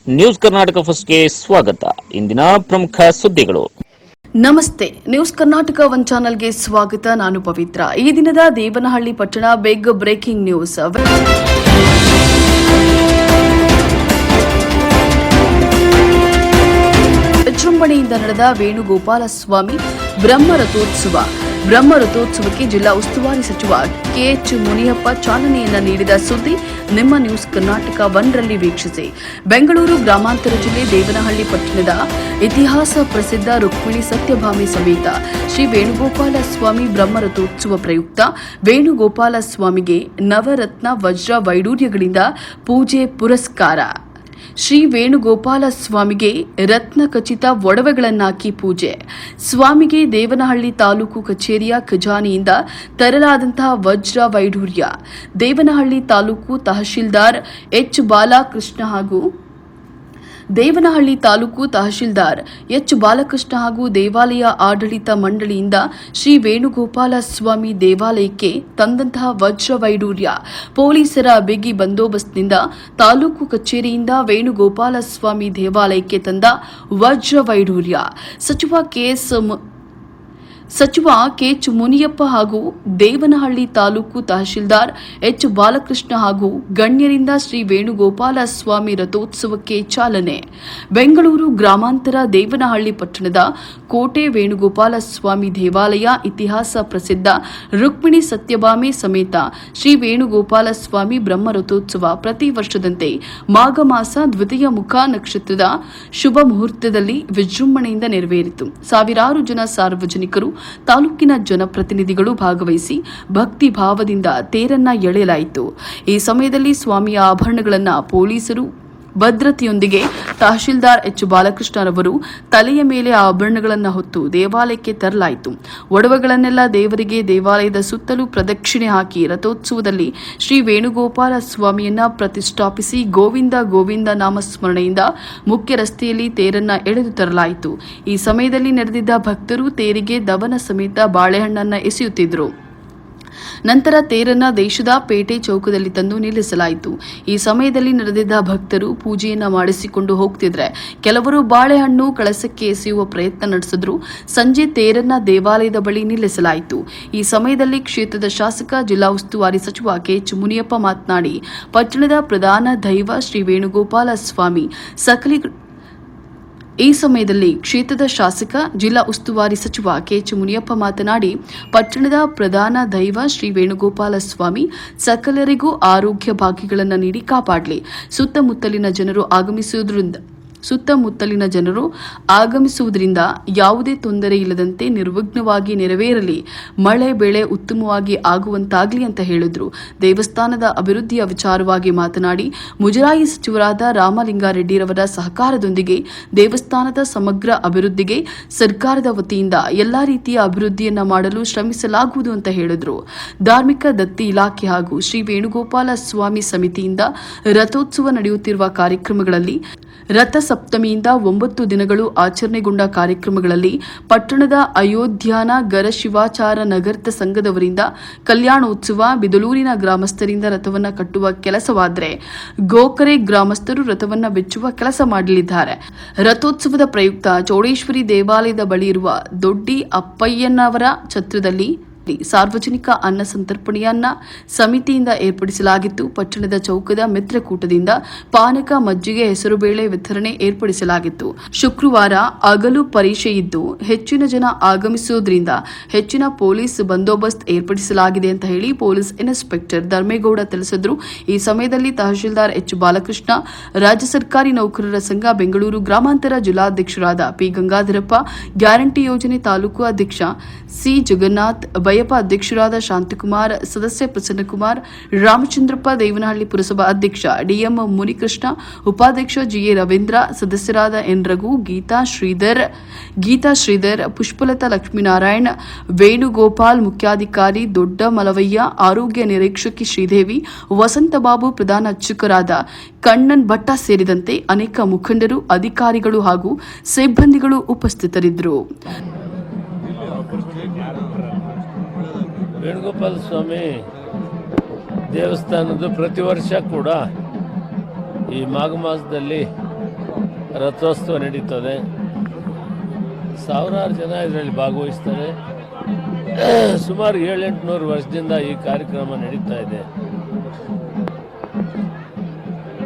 News Karnataka ಫಸ್ಟ್ಗೆ ಸ್ವಾಗತ. ಇಂದಿನ ಪ್ರಮುಖ ಸುದ್ದಿಗಳು. ನಮಸ್ತೆ, ನ್ಯೂಸ್ ಕರ್ನಾಟಕ ಒನ್ ಚಾನೆಲ್ಗೆ ಸ್ವಾಗತ. ನಾನು ಪವಿತ್ರ. ಈ ದಿನದ ದೇವನಹಳ್ಳಿ ಪಟ್ಟಣ ಬಿಗ್ ಬ್ರೇಕಿಂಗ್ ನ್ಯೂಸ್. ವಿಜೃಂಭಣೆಯಿಂದ ನಡೆದ ವೇಣುಗೋಪಾಲಸ್ವಾಮಿ ಬ್ರಹ್ಮರಥೋತ್ಸವಕ್ಕೆ ಜಿಲ್ಲಾ ಉಸ್ತುವಾರಿ ಸಚಿವ ಕೆಎಚ್ ಮುನಿಯಪ್ಪ ಚಾಲನೆಯನ್ನ ನೀಡಿದ ಸುದ್ದಿ ನಿಮ್ಮ ನ್ಯೂಸ್ ಕರ್ನಾಟಕ 1 ರಲ್ಲಿ ವೀಕ್ಷಿಸಿ. ಬೆಂಗಳೂರು ಗ್ರಾಮಾಂತರ ಜಿಲ್ಲೆ ದೇವನಹಳ್ಳಿ ಪಟ್ಟಣದ ಇತಿಹಾಸ ಪ್ರಸಿದ್ಧ ರುಕ್ಮಿಣಿ ಸತ್ಯಭಾಮಿ ಸಮೇತ ಶ್ರೀ ವೇಣುಗೋಪಾಲ ಸ್ವಾಮಿ ಬ್ರಹ್ಮರಥೋತ್ಸವ ಪ್ರಯುಕ್ತ ವೇಣುಗೋಪಾಲ ಸ್ವಾಮಿಗೆ ನವರತ್ನ ವಜ್ರ ವೈಡೂರ್ಯಗಳಿಂದ ಪೂಜೆ ಪುರಸ್ಕಾರ. ಶ್ರೀ ವೇಣುಗೋಪಾಲ ಸ್ವಾಮಿಗೆ ರತ್ನಖಚಿತ ಒಡವೆಗಳನ್ನಾಕಿ ಪೂಜೆ. ಸ್ವಾಮಿಗೆ ದೇವನಹಳ್ಳಿ ತಾಲೂಕು ಕಚೇರಿಯ ಖಜಾನೆಯಿಂದ ತರಲಾದಂತಹ ವಜ್ರ ವೈಡೂರ್ಯ. ದೇವನಹಳ್ಳಿ ತಾಲೂಕು ತಹಶೀಲ್ದಾರ್ ಎಚ್ ಬಾಲಕೃಷ್ಣ ಹಾಗೂ ದೇವಾಲಯ ಆಡಳಿತ ಮಂಡಳಿಯಿಂದ ಶ್ರೀ ವೇಣುಗೋಪಾಲ ಸ್ವಾಮಿ ದೇವಾಲಯಕ್ಕೆ ತಂದಂತಹ ವಜ್ರ ವೈಡೂರ್ಯ. ಪೊಲೀಸರ ಬಿಗಿ ಬಂದೋಬಸ್ತ್ನಿಂದ ತಾಲೂಕು ಕಚೇರಿಯಿಂದ ವೇಣುಗೋಪಾಲ ಸ್ವಾಮಿ ದೇವಾಲಯಕ್ಕೆ ತಂದ ವಜ್ರ ವೈಡೂರ್ಯ. ಸಚಿವ ಕೆಎಚ್ ಮುನಿಯಪ್ಪ ಹಾಗೂ ದೇವನಹಳ್ಳಿ ತಾಲೂಕು ತಹಶೀಲ್ದಾರ್ ಎಚ್ ಬಾಲಕೃಷ್ಣ ಹಾಗೂ ಗಣ್ಯರಿಂದ ಶ್ರೀ ವೇಣುಗೋಪಾಲ ಸ್ವಾಮಿ ರಥೋತ್ಸವಕ್ಕೆ ಚಾಲನೆ. ಬೆಂಗಳೂರು ಗ್ರಾಮಾಂತರ ದೇವನಹಳ್ಳಿ ಪಟ್ಟಣದ ಕೋಟೆ ವೇಣುಗೋಪಾಲ ಸ್ವಾಮಿ ದೇವಾಲಯ ಇತಿಹಾಸ ಪ್ರಸಿದ್ಧ ರುಕ್ಮಿಣಿ ಸತ್ಯಭಾಮೆ ಸಮೇತ ಶ್ರೀ ವೇಣುಗೋಪಾಲ ಸ್ವಾಮಿ ಬ್ರಹ್ಮರಥೋತ್ಸವ ಪ್ರತಿ ವರ್ಷದಂತೆ ಮಾಘ ಮಾಸ ದ್ವಿತೀಯ ಮುಖ ನಕ್ಷತ್ರದ ಶುಭ ಮುಹೂರ್ತದಲ್ಲಿ ವಿಜೃಂಭಣೆಯಿಂದ ನೆರವೇರಿತು. ಸಾವಿರಾರು ಜನ ಸಾರ್ವಜನಿಕರು, ತಾಲೂಕಿನ ಜನಪ್ರತಿನಿಧಿಗಳು ಭಾಗವಹಿಸಿ ಭಕ್ತಿ ಭಾವದಿಂದ ತೇರನ್ನ ಎಳೆಯಲಾಯಿತು. ಈ ಸಮಯದಲ್ಲಿ ಸ್ವಾಮಿಯ ಆಭರಣಗಳನ್ನು ಪೊಲೀಸರು ಭದ್ರತೆಯೊಂದಿಗೆ ತಹಶೀಲ್ದಾರ್ ಎಚ್ ಬಾಲಕೃಷ್ಣರವರು ತಲೆಯ ಮೇಲೆ ಆಭರಣಗಳನ್ನು ಹೊತ್ತು ದೇವಾಲಯಕ್ಕೆ ತರಲಾಯಿತು. ಒಡವೆಗಳನ್ನೆಲ್ಲ ದೇವರಿಗೆ ದೇವಾಲಯದ ಸುತ್ತಲೂ ಪ್ರದಕ್ಷಿಣೆ ಹಾಕಿ ರಥೋತ್ಸವದಲ್ಲಿ ಶ್ರೀ ವೇಣುಗೋಪಾಲ ಸ್ವಾಮಿಯನ್ನ ಪ್ರತಿಷ್ಠಾಪಿಸಿ ಗೋವಿಂದ ಗೋವಿಂದ ನಾಮಸ್ಮರಣೆಯಿಂದ ಮುಖ್ಯ ರಸ್ತೆಯಲ್ಲಿ ತೇರನ್ನ ಎಳೆದು ತರಲಾಯಿತು. ಈ ಸಮಯದಲ್ಲಿ ನೆರೆದಿದ್ದ ಭಕ್ತರು ತೇರಿಗೆ ದವನ ಸಮೇತ ಬಾಳೆಹಣ್ಣನ್ನು ಎಸೆಯುತ್ತಿದ್ದರು. ನಂತರ ತೇರನ್ನ ದೇಶದ ಪೇಟೆ ಚೌಕದಲ್ಲಿ ತಂದು ನಿಲ್ಲಿಸಲಾಯಿತು. ಈ ಸಮಯದಲ್ಲಿ ನೆರೆದಿದ್ದ ಭಕ್ತರು ಪೂಜೆಯನ್ನ ಮಾಡಿಸಿಕೊಂಡು ಹೋಗ್ತಿದ್ರೆ ಕೆಲವರು ಬಾಳೆಹಣ್ಣು ಕಳಸಕ್ಕೆ ಎಸೆಯುವ ಪ್ರಯತ್ನ ನಡೆಸಿದ್ರು. ಸಂಜೆ ತೇರನ್ನ ದೇವಾಲಯದ ಬಳಿ ನಿಲ್ಲಿಸಲಾಯಿತು. ಈ ಸಮಯದಲ್ಲಿ ಕ್ಷೇತ್ರದ ಶಾಸಕ ಜಿಲ್ಲಾ ಉಸ್ತುವಾರಿ ಸಚಿವ ಕೆಎಚ್ ಮುನಿಯಪ್ಪ ಮಾತನಾಡಿ, ಪಟ್ಟಣದ ಪ್ರಧಾನ ದೈವ ಶ್ರೀ ವೇಣುಗೋಪಾಲ ಸ್ವಾಮಿ ಈ ಸಮಯದಲ್ಲಿ ಕ್ಷೇತ್ರದ ಶಾಸಕ ಜಿಲ್ಲಾ ಉಸ್ತುವಾರಿ ಸಚಿವ ಕೆಎಚ್ ಮುನಿಯಪ್ಪ ಮಾತನಾಡಿ, ಪಟ್ಟಣದ ಪ್ರಧಾನ ದೈವ ಶ್ರೀ ವೇಣುಗೋಪಾಲ ಸ್ವಾಮಿ ಸಕಲರಿಗೂ ಆರೋಗ್ಯ ಭಾಗ್ಯಗಳನ್ನು ನೀಡಿ ಕಾಪಾಡಲಿ. ಸುತ್ತಮುತ್ತಲಿನ ಜನರು ಆಗಮಿಸುವುದರಿಂದ ಯಾವುದೇ ತೊಂದರೆ ಇಲ್ಲದಂತೆ ನಿರ್ವಿಘ್ನವಾಗಿ ನೆರವೇರಲಿ, ಮಳೆ ಬೆಳೆ ಉತ್ತಮವಾಗಿ ಆಗುವಂತಾಗಲಿ ಅಂತ ಹೇಳಿದ್ರು. ದೇವಸ್ಥಾನದ ಅಭಿವೃದ್ಧಿಯ ವಿಚಾರವಾಗಿ ಮಾತನಾಡಿ, ಮುಜರಾಯಿ ಸಚಿವರಾದ ರಾಮಲಿಂಗಾರೆಡ್ಡಿರವರ ಸಹಕಾರದೊಂದಿಗೆ ದೇವಸ್ಥಾನದ ಸಮಗ್ರ ಅಭಿವೃದ್ಧಿಗೆ ಸರ್ಕಾರದ ವತಿಯಿಂದ ಎಲ್ಲಾ ರೀತಿಯ ಅಭಿವೃದ್ಧಿಯನ್ನ ಮಾಡಲು ಶ್ರಮಿಸಲಾಗುವುದು ಅಂತ ಹೇಳಿದ್ರು. ಧಾರ್ಮಿಕ ದತ್ತಿ ಇಲಾಖೆ ಹಾಗೂ ಶ್ರೀ ವೇಣುಗೋಪಾಲ ಸ್ವಾಮಿ ಸಮಿತಿಯಿಂದ ರಥೋತ್ಸವ ನಡೆಯುತ್ತಿರುವ ಕಾರ್ಯಕ್ರಮಗಳಲ್ಲಿ ರಥ ಸಪ್ತಮಿಯಿಂದ 9 ದಿನಗಳು ಆಚರಣೆಗೊಂಡ ಕಾರ್ಯಕ್ರಮಗಳಲ್ಲಿ ಪಟ್ಟಣದ ಅಯೋಧ್ಯಾನ ಗರಶಿವಾಚಾರ ನಗರ್ತ ಸಂಘದವರಿಂದ ಕಲ್ಯಾಣೋತ್ಸವ, ಬಿದಲೂರಿನ ಗ್ರಾಮಸ್ಥರಿಂದ ರಥವನ್ನು ಕಟ್ಟುವ ಕೆಲಸವಾದರೆ ಗೋಕರೆ ಗ್ರಾಮಸ್ಥರು ರಥವನ್ನು ಬಿಚ್ಚುವ ಕೆಲಸ ಮಾಡಲಿದ್ದಾರೆ. ರಥೋತ್ಸವದ ಪ್ರಯುಕ್ತ ಚೌಡೇಶ್ವರಿ ದೇವಾಲಯದ ಬಳಿ ಇರುವ ದೊಡ್ಡಿ ಅಪ್ಪಯ್ಯನವರ ಛತ್ರದಲ್ಲಿ ಸಾರ್ವಜನಿಕ ಅನ್ನ ಸಂತರ್ಪಣೆಯನ್ನ ಸಮಿತಿಯಿಂದ ಏರ್ಪಡಿಸಲಾಗಿತ್ತು. ಪಟ್ಟಣದ ಚೌಕದ ಮಿತ್ರಕೂಟದಿಂದ ಪಾನಕ, ಮಜ್ಜಿಗೆ, ಹೆಸರುಬೇಳೆ ವಿತರಣೆ ಏರ್ಪಡಿಸಲಾಗಿತ್ತು. ಶುಕ್ರವಾರ ಹಗಲು ಪರೀಕ್ಷೆ ಇದ್ದು ಹೆಚ್ಚಿನ ಜನ ಆಗಮಿಸುವುದರಿಂದ ಹೆಚ್ಚಿನ ಪೊಲೀಸ್ ಬಂದೋಬಸ್ತ್ ಏರ್ಪಡಿಸಲಾಗಿದೆ ಅಂತ ಹೇಳಿ ಪೊಲೀಸ್ ಇನ್ಸ್ಪೆಕ್ಟರ್ ಧರ್ಮೇಗೌಡ ತಿಳಿಸಿದ್ರು. ಈ ಸಮಯದಲ್ಲಿ ತಹಶೀಲ್ದಾರ್ ಎಚ್ ಬಾಲಕೃಷ್ಣ, ರಾಜ್ಯ ಸರ್ಕಾರಿ ನೌಕರರ ಸಂಘ ಬೆಂಗಳೂರು ಗ್ರಾಮಾಂತರ ಜಿಲ್ಲಾಧ್ಯಕ್ಷರಾದ ಪಿ ಗಂಗಾಧರಪ್ಪ, ಗ್ಯಾರಂಟಿ ಯೋಜನೆ ತಾಲೂಕು ಅಧ್ಯಕ್ಷ ಸಿ ಜಗನ್ನಾಥ್, ಬಯಪ ಅಧ್ಯಕ್ಷರಾದ ಶಾಂತಕುಮಾರ್, ಸದಸ್ಯ ಪ್ರಸನ್ನಕುಮಾರ್, ರಾಮಚಂದ್ರಪ್ಪ, ದೇವನಹಳ್ಳಿ ಪುರಸಭಾ ಅಧ್ಯಕ್ಷ ಡಿಎಂ ಮುನಿಕೃಷ್ಣ, ಉಪಾಧ್ಯಕ್ಷ ಜಿಎ ರವೀಂದ್ರ, ಸದಸ್ಯರಾದ ಎನ್ ರಘು, ಗೀತಾ ಶ್ರೀಧರ್, ಪುಷ್ಪಲತಾ ಲಕ್ಷ್ಮೀನಾರಾಯಣ್, ವೇಣುಗೋಪಾಲ್, ಮುಖ್ಯಾಧಿಕಾರಿ ದೊಡ್ಡ ಮಲವಯ್ಯ, ಆರೋಗ್ಯ ನಿರೀಕ್ಷಕಿ ಶ್ರೀದೇವಿ, ವಸಂತಬಾಬು, ಪ್ರಧಾನ ಅರ್ಚಕರಾದ ಕಣ್ಣನ್ ಭಟ್ಟ ಸೇರಿದಂತೆ ಅನೇಕ ಮುಖಂಡರು, ಅಧಿಕಾರಿಗಳು ಹಾಗೂ ಸಿಬ್ಬಂದಿಗಳು ಉಪಸ್ಥಿತರಿದ್ದರು. ವೇಣುಗೋಪಾಲ ಸ್ವಾಮಿ ದೇವಸ್ಥಾನದ ಪ್ರತಿ ವರ್ಷ ಕೂಡ ಈ ಮಾಘ ಮಾಸದಲ್ಲಿ ರಥೋತ್ಸವ ನಡೀತದೆ. ಸಾವಿರಾರು ಜನ ಇದರಲ್ಲಿ ಭಾಗವಹಿಸ್ತಾರೆ. ಸುಮಾರು 700-800 ವರ್ಷದಿಂದ ಈ ಕಾರ್ಯಕ್ರಮ ನಡೀತಾ ಇದೆ.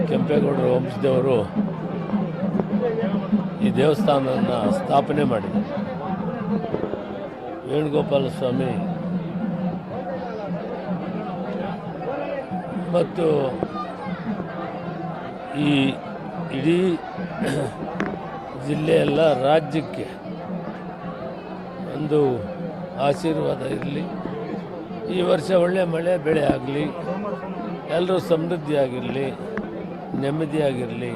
ಕೆಂಪೇಗೌಡರ ವಂಶದವರು ಈ ದೇವಸ್ಥಾನವನ್ನು ಸ್ಥಾಪನೆ ಮಾಡಿದರು. ವೇಣುಗೋಪಾಲ ಸ್ವಾಮಿ ಮತ್ತು ಈ ಇಡೀ ಜಿಲ್ಲೆಯೆಲ್ಲ ರಾಜ್ಯಕ್ಕೆ ಒಂದು ಆಶೀರ್ವಾದ ಇರಲಿ. ಈ ವರ್ಷ ಒಳ್ಳೆಯ ಮಳೆ ಬೆಳೆ ಆಗಲಿ, ಎಲ್ಲರೂ ಸಮೃದ್ಧಿಯಾಗಿರಲಿ, ನೆಮ್ಮದಿಯಾಗಿರಲಿ.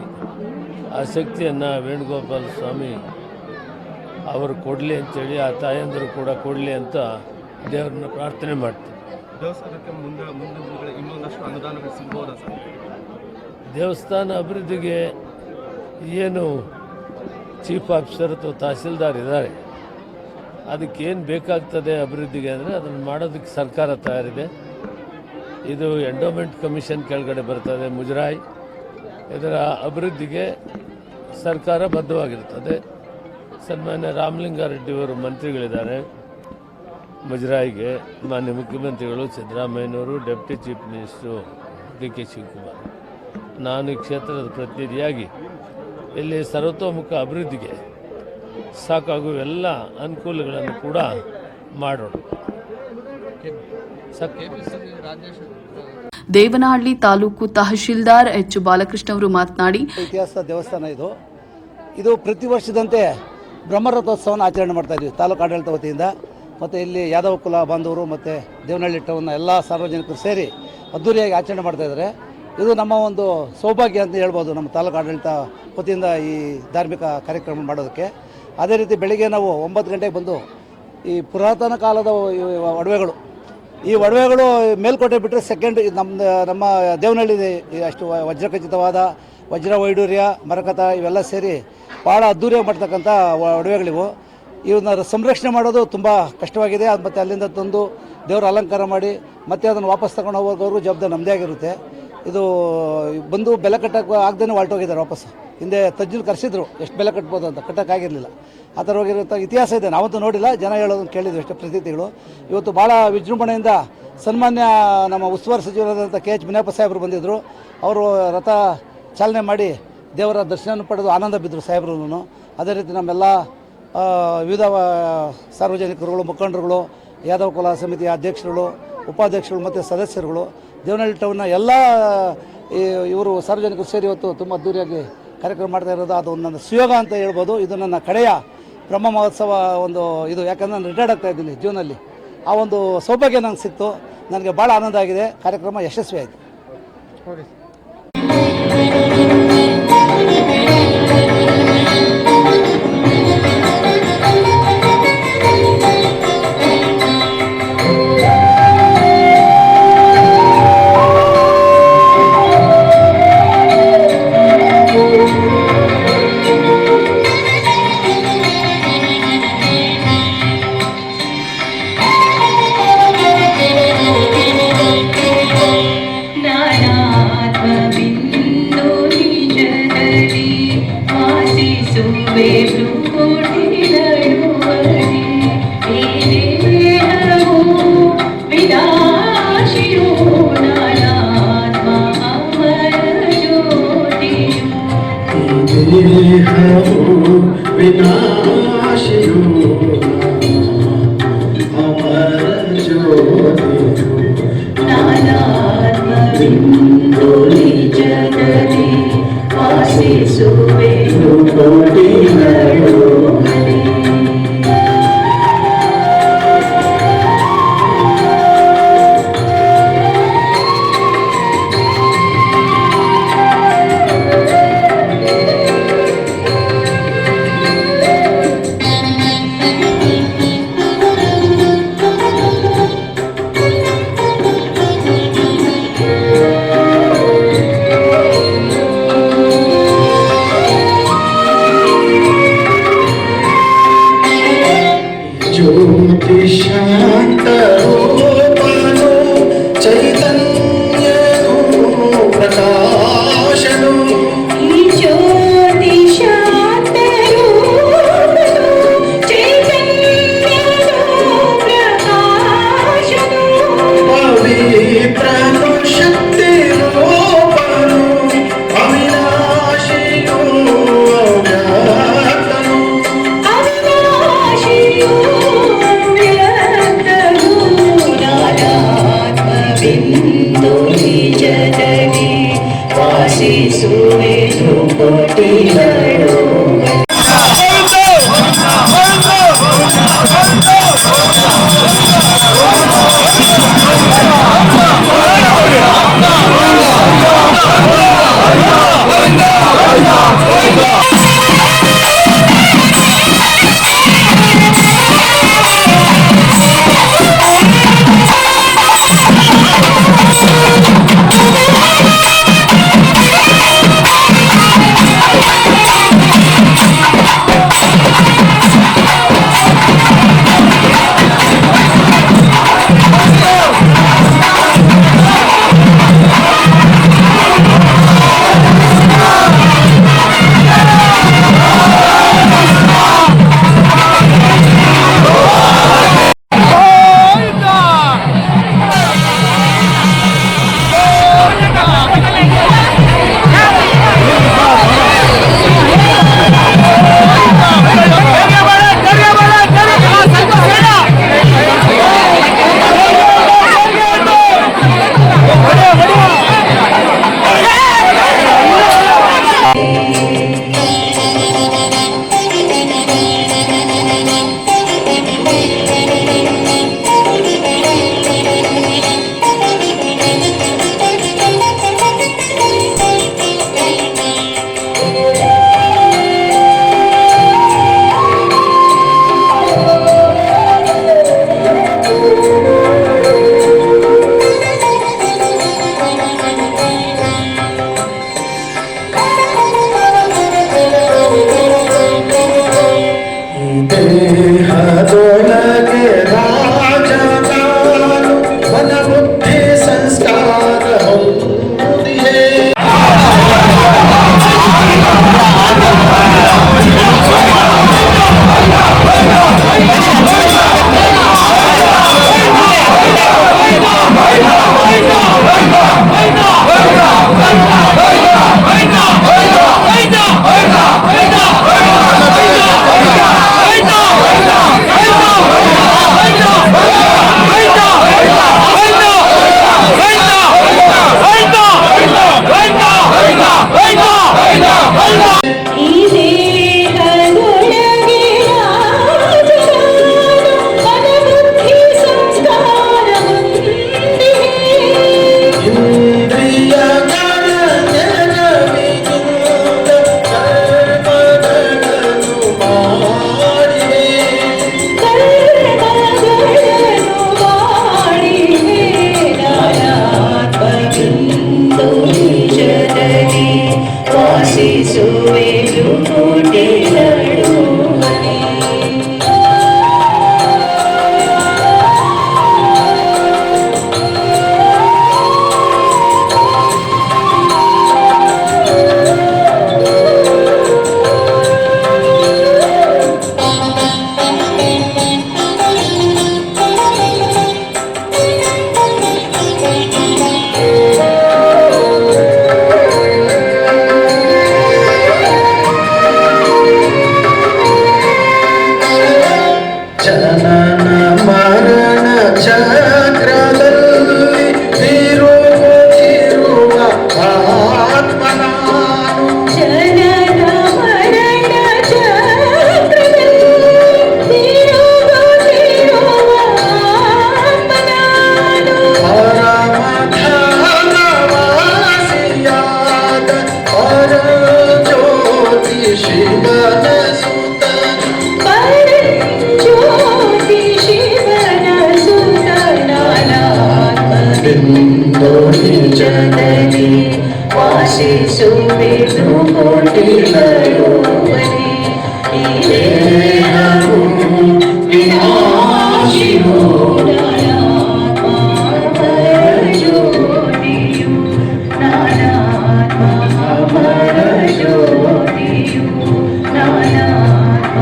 ಆ ಶಕ್ತಿಯನ್ನು ವೇಣುಗೋಪಾಲ ಸ್ವಾಮಿ ಅವರು ಕೊಡಲಿ ಅಂತೇಳಿ, ಆ ತಾಯಂದರು ಕೂಡ ಕೊಡಲಿ ಅಂತ ದೇವರನ್ನ ಪ್ರಾರ್ಥನೆ ಮಾಡ್ತೀವಿ. ದೇವಸ್ಥಾನಕ್ಕೆ ಇನ್ನೊಂದಷ್ಟು ಅನುದಾನ ಸಿಗ್ಬೋದಾ ಸರ್? ದೇವಸ್ಥಾನ ಅಭಿವೃದ್ಧಿಗೆ ಏನು ಚೀಫ್ ಆಫೀಸರ್ ಅಥವಾ ತಹಸೀಲ್ದಾರ್ ಇದ್ದಾರೆ, ಅದಕ್ಕೇನು ಬೇಕಾಗ್ತದೆ ಅಭಿವೃದ್ಧಿಗೆ ಅಂದರೆ ಅದನ್ನು ಮಾಡೋದಕ್ಕೆ ಸರ್ಕಾರ ತಯಾರಿದೆ. ಇದು ಎಂಡೋಮೆಂಟ್ ಕಮಿಷನ್ ಕೆಳಗಡೆ ಬರ್ತದೆ, ಮುಜರಾಯಿ. ಇದರ ಅಭಿವೃದ್ಧಿಗೆ ಸರ್ಕಾರ ಬದ್ಧವಾಗಿರ್ತದೆ. ಸನ್ಮಾನ್ಯ ರಾಮಲಿಂಗಾರೆಡ್ಡಿಯವರು ಮಂತ್ರಿಗಳಿದ್ದಾರೆ ಮುಜರಾಯಿಗೆ. ಮಾನ್ಯ ಮುಖ್ಯಮಂತ್ರಿಗಳು ಸಿದ್ದರಾಮಯ್ಯನವರು, deputy chief minister DK Shivakumar. ನಾನು ಈ ಕ್ಷೇತ್ರದ ಪ್ರತಿನಿಧಿಯಾಗಿ ಇಲ್ಲಿ ಸರ್ವತೋಮುಖ ಅಭಿವೃದ್ಧಿಗೆ ಸಾಕಾಗುವ ಎಲ್ಲ ಅನುಕೂಲಗಳನ್ನು ಕೂಡ ಮಾಡೋಣ. ದೇವನಹಳ್ಳಿ ತಾಲೂಕು ತಹಶೀಲ್ದಾರ್ ಎಚ್ ಬಾಲಕೃಷ್ಣ ಅವರು ಮಾತನಾಡಿ, ಇತಿಹಾಸದ ದೇವಸ್ಥಾನ ಇದು ಪ್ರತಿ ವರ್ಷದಂತೆ ಬ್ರಹ್ಮರಥೋತ್ಸವವನ್ನು ಆಚರಣೆ ಮಾಡ್ತಾ ಇದ್ವಿ ತಾಲೂಕು ಆಡಳಿತ ವತಿಯಿಂದ. ಮತ್ತು ಇಲ್ಲಿ ಯಾದವ ಕುಲ ಬಾಂಧವರು ಮತ್ತು ದೇವನಹಳ್ಳಿ ಟೌನ್ನ ಎಲ್ಲ ಸಾರ್ವಜನಿಕರು ಸೇರಿ ಅದ್ದೂರಿಯಾಗಿ ಆಚರಣೆ ಮಾಡ್ತಾಯಿದ್ದಾರೆ. ಇದು ನಮ್ಮ ಒಂದು ಸೌಭಾಗ್ಯ ಅಂತ ಹೇಳ್ಬೋದು, ನಮ್ಮ ತಾಲೂಕು ಆಡಳಿತ ವತಿಯಿಂದ ಈ ಧಾರ್ಮಿಕ ಕಾರ್ಯಕ್ರಮ ಮಾಡೋದಕ್ಕೆ. ಅದೇ ರೀತಿ ಬೆಳಿಗ್ಗೆ ನಾವು 9 ಗಂಟೆಗೆ ಬಂದು ಈ ಪುರಾತನ ಕಾಲದ ಈ ಒಡವೆಗಳು ಮೇಲ್ಕೋಟೆ ಬಿಟ್ಟರೆ ಸೆಕೆಂಡ್ ನಮ್ಮ ದೇವನಹಳ್ಳಿ ಅಷ್ಟು ವಜ್ರಖಚಿತವಾದ ವಜ್ರ ವೈಡೂರ್ಯ ಮರಕತ ಇವೆಲ್ಲ ಸೇರಿ ಭಾಳ ಅದ್ದೂರಿಯಾಗಿ ಮಾಡ್ತಕ್ಕಂಥ ಒಡವೆಗಳಿವು. ಇವನ್ನ ಸಂರಕ್ಷಣೆ ಮಾಡೋದು ತುಂಬ ಕಷ್ಟವಾಗಿದೆ. ಅದು ಮತ್ತು ಅಲ್ಲಿಂದ ತಂದು ದೇವರ ಅಲಂಕಾರ ಮಾಡಿ ಮತ್ತೆ ಅದನ್ನು ವಾಪಸ್ ತಗೊಂಡು ಹೋಗೋರು ಜವಾಬ್ದಾರಿ ನಮ್ಮದೇ ಆಗಿರುತ್ತೆ. ಇದು ಬಂದು ಬೆಲೆ ಕಟ್ಟಕ್ಕೆ ಆಗದೇ ಹೊರಟೋಗಿದ್ದಾರೆ ವಾಪಸ್. ಹಿಂದೆ ತಜ್ಜಲು ಕರೆಸಿದ್ರು ಎಷ್ಟು ಬೆಲೆ ಕಟ್ಬೋದು ಅಂತ, ಕಟ್ಟೋಕ್ಕಾಗಿರಲಿಲ್ಲ. ಆ ಥರ ಹೋಗಿರೋ ಇತಿಹಾಸ ಇದೆ. ನಾವಂತೂ ನೋಡಿಲ್ಲ, ಜನ ಹೇಳೋದನ್ನು ಕೇಳಿದ್ವಿ ಅಷ್ಟೇ ಪ್ರತೀತಿಗಳು. ಇವತ್ತು ಭಾಳ ವಿಜೃಂಭಣೆಯಿಂದ ಸನ್ಮಾನ್ಯ ನಮ್ಮ ಉಸ್ತುವಾರಿ ಸಚಿವರಾದಂಥ KH ಮುನಿಯಪ್ಪ ಸಾಹೇಬರು ಬಂದಿದ್ದರು. ಅವರು ರಥ ಚಾಲನೆ ಮಾಡಿ ದೇವರ ದರ್ಶನ ಪಡೆದು ಆನಂದ ಬಿದ್ದರು ಸಾಹೇಬ್ರು. ಅದೇ ರೀತಿ ನಮ್ಮೆಲ್ಲ ವಿವಿಧ ಸಾರ್ವಜನಿಕರುಗಳು, ಮುಖಂಡರುಗಳು, ಯಾದವ ಕುಲ ಸಮಿತಿಯ ಅಧ್ಯಕ್ಷರುಗಳು, ಉಪಾಧ್ಯಕ್ಷರು ಮತ್ತು ಸದಸ್ಯರುಗಳು, ದೇವನಹಳ್ಳಿ ಟೌನ್ನ ಎಲ್ಲ ಇವರು ಸಾರ್ವಜನಿಕರು ಸೇರಿ ಇವತ್ತು ತುಂಬ ಅದ್ದೂರಿಯಾಗಿ ಕಾರ್ಯಕ್ರಮ ಮಾಡ್ತಾ ಇರೋದು ಅದು ನನ್ನ ಸುಯೋಗ ಅಂತ ಹೇಳ್ಬೋದು. ಇದು ನನ್ನ ಕಡೆಯ ಬ್ರಹ್ಮ ಮಹೋತ್ಸವ ಇದು. ಯಾಕಂದರೆ ನಾನು ರಿಟೈರ್ಡ್ ಆಗ್ತಾ ಇದ್ದೀನಿ ಜೂನಲ್ಲಿ. ಆ ಒಂದು ಸೌಭಾಗ್ಯ ನಂಗೆ ಸಿಕ್ತು. ನನಗೆ ಭಾಳ ಆನಂದ ಆಗಿದೆ. ಕಾರ್ಯಕ್ರಮ ಯಶಸ್ವಿ ಆಯಿತು. ನಾನಾಥ ಇಂದು ನಿಜದಲ್ಲಿ ವಾಸಿಸುವೆನು ಕೋಟಿಗಳು. ದೇಹದೊಳಗೆ ರಾಜನಾನು ಮನಬುದ್ಧಿ ಸಂಸ್ಕಾರ ಹೊಂದಿದೆ. ವಾಸಿಸುವೆನು ಕೋಟಿಗಳು. ಜನನ ಮರಣ ಚಕ್ರದಲ್ಲಿ ತಿರುಗುತ್ತಿರುವ ಆತ್ಮನಾನು. ಜನನ ಮರಣ ಚಕ್ರದಲ್ಲಿ ತಿರುಗುತ್ತಿರುವ ಆತ್ಮನಾನು. ಪರಮಧಾಮವಾಸಿಯಾದ ಪರಜ್ಯೋತಿ ಶಿವನ ಸುತನು. ಪರಂಜ್ಯೋತಿ ಶಿವನ ಸುತನಾತ್ಮಬಿಂದು ನಿಜದಲ್ಲಿ ವಾಸಿಸುವೆನು ಕೋಟಿಗಳು. ಈ ದೇಹವು ವಿನಾಶಿಯೋ ನಾನಾತ್ಮ ಪರಜ್ಯೋತಿಯು. ನಾನಾತ್ಮ ಪರಜ್ಯೋತಿಯು. ನಾನಾತ್ಮ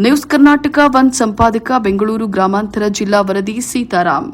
ನ್ಯೂಸ್ ಕರ್ನಾಟಕ 1 ಸಂಪಾದಕ ಬೆಂಗಳೂರು ಗ್ರಾಮಾಂತರ ಜಿಲ್ಲಾ ವರದಿ ಸೀತಾರಾಮ್.